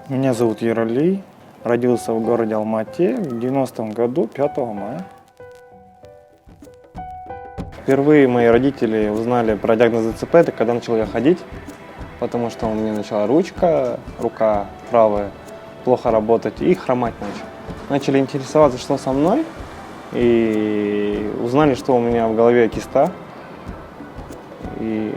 Меня зовут Ералий. Родился в городе Алмате в 90-м году, 5 мая. Впервые мои родители узнали про диагноз ДЦП, это когда начал я ходить, потому что у меня начала рука правая плохо работать и хромать начал. Начали интересоваться, что со мной, и узнали, что у меня в голове киста. И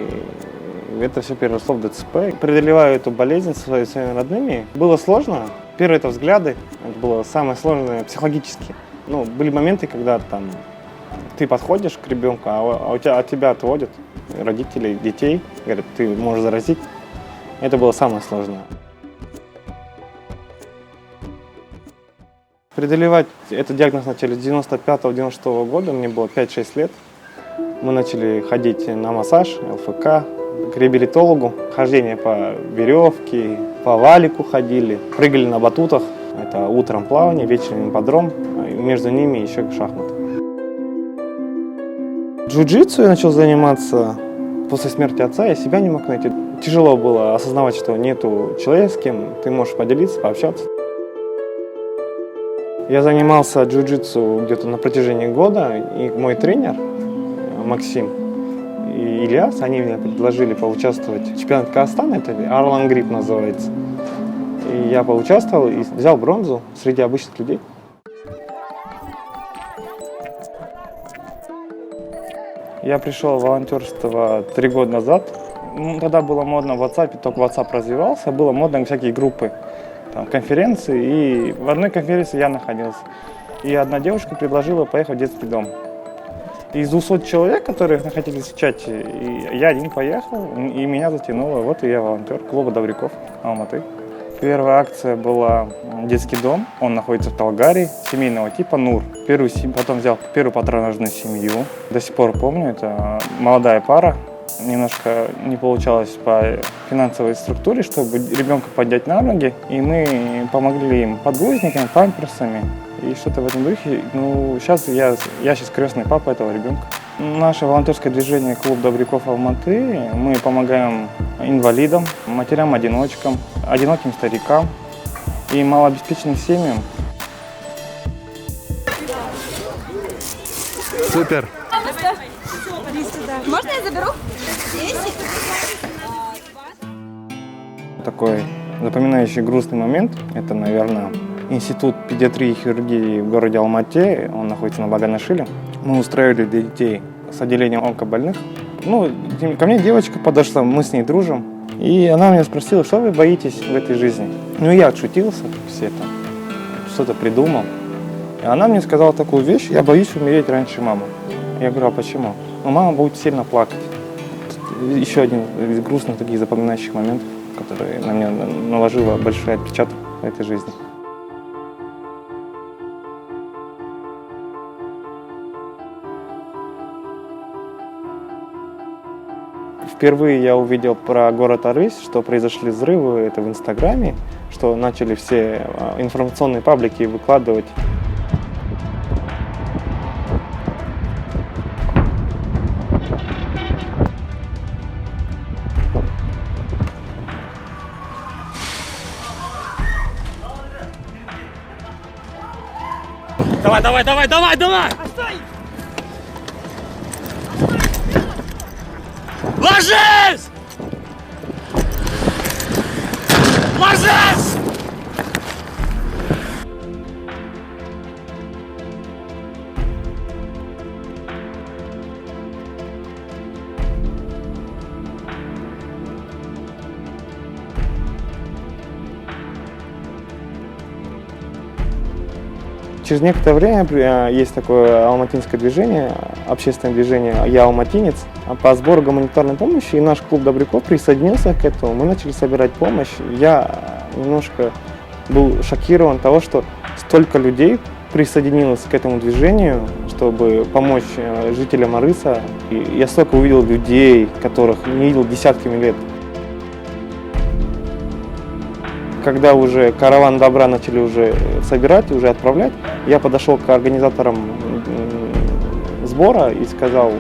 это все переросло в ДЦП. Преодолеваю эту болезнь своими родными. Было сложно. Первые это взгляды. Это было самое сложное психологически. Были моменты, когда ты подходишь к ребенку, от тебя отводят родители, детей. Говорят, ты можешь заразить. Это было самое сложное. Преодолевать этот диагноз начали с 95-96 года. Мне было 5-6 лет. Мы начали ходить на массаж, ЛФК, к реабилитологу. Хождение по веревке, по валику ходили. Прыгали на батутах. Это утром плавание, вечером ипподром. Между ними еще шахматы. Джиу-джитсу я начал заниматься после смерти отца. Я себя не мог найти. Тяжело было осознавать, что нету человека, с кем ты можешь поделиться, пообщаться. Я занимался джиу-джитсу где-то на протяжении года. И мой тренер Максим и Ильяс, они мне предложили поучаствовать в чемпионате Казахстана, это Арлан Грип называется. И я поучаствовал и взял бронзу среди обычных людей. Я пришел в волонтерство 3 года назад. Тогда было модно в WhatsApp, только WhatsApp развивался, было модно всякие группы, конференции, и в одной конференции я находился. И одна девушка предложила поехать в детский дом. Из 200 человек, которые находились в чате, я один поехал, и меня затянуло. Вот и я волонтер клуба Добряков Алматы. Первая акция была детский дом, он находится в Талгаре, семейного типа НУР. Потом взял первую патронажную семью. До сих пор помню, это молодая пара. Немножко не получалось по финансовой структуре, чтобы ребенка поднять на ноги. И мы помогли им подгузниками, памперсами и что-то в этом духе. Сейчас я сейчас крестный папа этого ребенка. Наше волонтерское движение «Клуб Добряков Алматы». Мы помогаем инвалидам, матерям-одиночкам, одиноким старикам и малообеспеченным семьям. Супер! Можно я заберу? Такой запоминающий грустный момент – это, наверное, институт педиатрии и хирургии в городе Алмате. Он находится на Баганашиле. Мы устраивали для детей с отделением онкобольных. Ко мне девочка подошла, мы с ней дружим. И она меня спросила, что вы боитесь в этой жизни? Я отшутился, что-то придумал. И она мне сказала такую вещь: я боюсь умереть раньше мамы. Я говорю, а почему? Мама будет сильно плакать. Еще один из грустных таких запоминающих моментов, который на меня наложила большой отпечаток в этой жизни. Впервые я увидел про город Арысь, что произошли взрывы, это в Инстаграме, что начали все информационные паблики выкладывать. Давай! Ложись! Ложись! Через некоторое время есть такое алматинское движение, общественное движение «Я алматинец» по сбору гуманитарной помощи, и наш клуб Добряков присоединился к этому. Мы начали собирать помощь. Я немножко был шокирован того, что столько людей присоединилось к этому движению, чтобы помочь жителям Арыса. И я столько увидел людей, которых не видел десятками лет. Когда уже караван добра начали уже собирать, уже отправлять, я подошел к организаторам сбора и сказал: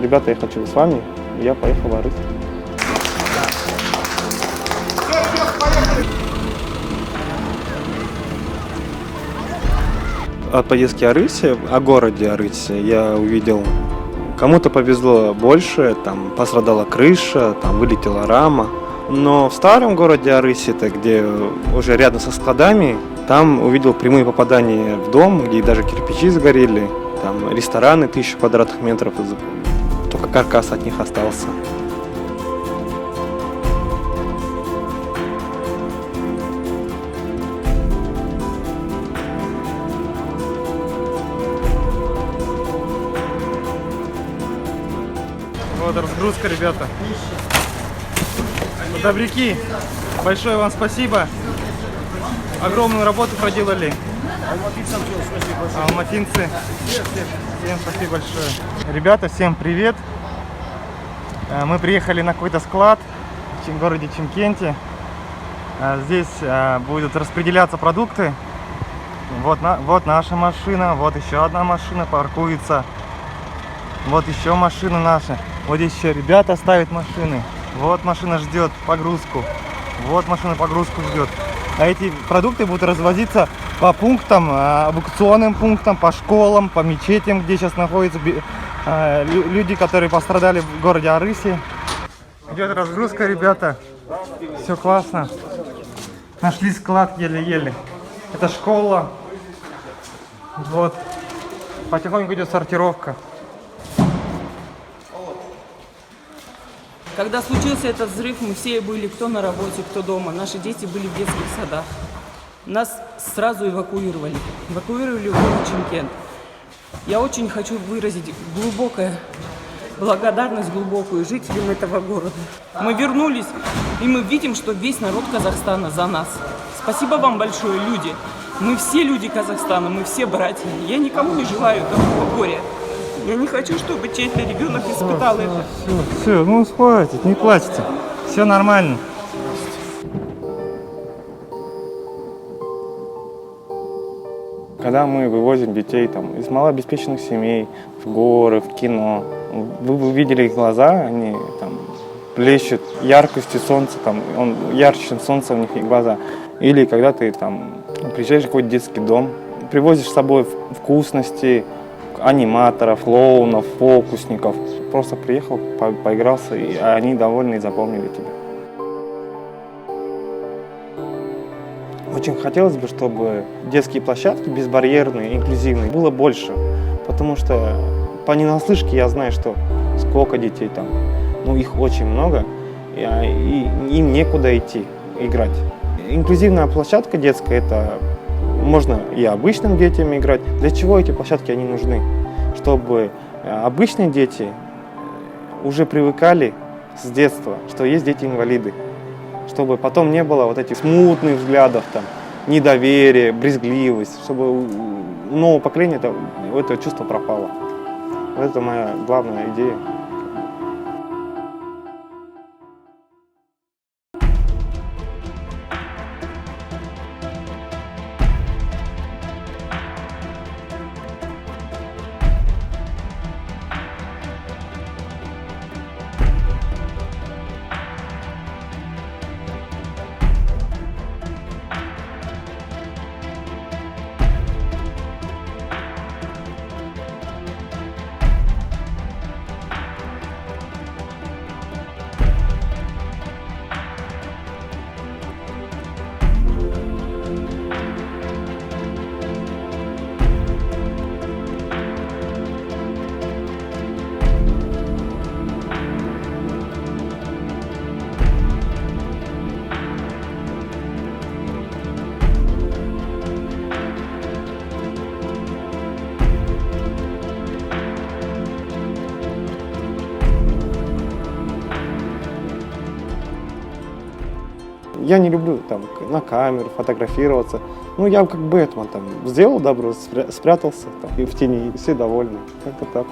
ребята, я хочу с вами. И я поехал в Арыс. от поездки Арыси, о городе Арыси я увидел, кому-то повезло больше, там пострадала крыша, там вылетела рама. Но в старом городе Арыси, это где уже рядом со складами, там увидел прямые попадания в дом, где даже кирпичи сгорели, там рестораны 1000 квадратных метров, только каркас от них остался. Вот разгрузка, ребята. Добряки, большое вам спасибо. Огромную работу проделали. Алматинцы. Всем спасибо большое. Ребята, всем привет. Мы приехали на какой-то склад в городе Чимкенте. Здесь будут распределяться продукты. Вот наша машина, вот еще одна машина паркуется. Вот еще машина наша. Вот здесь еще ребята ставят машины. Вот машина ждет погрузку. Вот машина погрузку ждет. А эти продукты будут развозиться по пунктам, эвакуационным пунктам, по школам, по мечетям, где сейчас находятся люди, которые пострадали в городе Арыси. Идет разгрузка, ребята. Все классно. Нашли склад еле-еле. Это школа. Вот. Потихоньку идет сортировка. Когда случился этот взрыв, мы все были кто на работе, кто дома. Наши дети были в детских садах. Нас сразу эвакуировали. Эвакуировали в город Чимкент. Я очень хочу выразить глубокую благодарность глубокую жителям этого города. Мы вернулись, и мы видим, что весь народ Казахстана за нас. Спасибо вам большое, люди. Мы все люди Казахстана, мы все братья. Я никому не желаю такого горя. Я не хочу, чтобы чей-то ребенок испытал это. Все, ну хватит, не плачьте. Все нормально. Когда мы вывозим детей там, из малообеспеченных семей в горы, в кино, вы видели их глаза, они там блещут яркостью солнца, там, он ярче, чем солнце у них и глаза. Или когда ты там приезжаешь в какой-то детский дом, привозишь с собой вкусности, аниматоров, клоунов, фокусников. Просто приехал, поигрался, и они довольны и запомнили тебя. Очень хотелось бы, чтобы детские площадки безбарьерные, инклюзивные, было больше. Потому что по ненаслышке я знаю, что сколько детей там. Ну, их очень много, и им некуда идти играть. Инклюзивная площадка детская, это можно и обычным детям играть. Для чего эти площадки они нужны? Чтобы обычные дети уже привыкали с детства, что есть дети-инвалиды. Чтобы потом не было вот этих смутных взглядов, там, недоверия, брезгливость. Чтобы у нового поколения это чувство пропало. Это моя главная идея. Я не люблю там на камеру фотографироваться. Ну, я как Бэтмен там сделал добро, спрятался там, и в тени, и все довольны. Как-то так.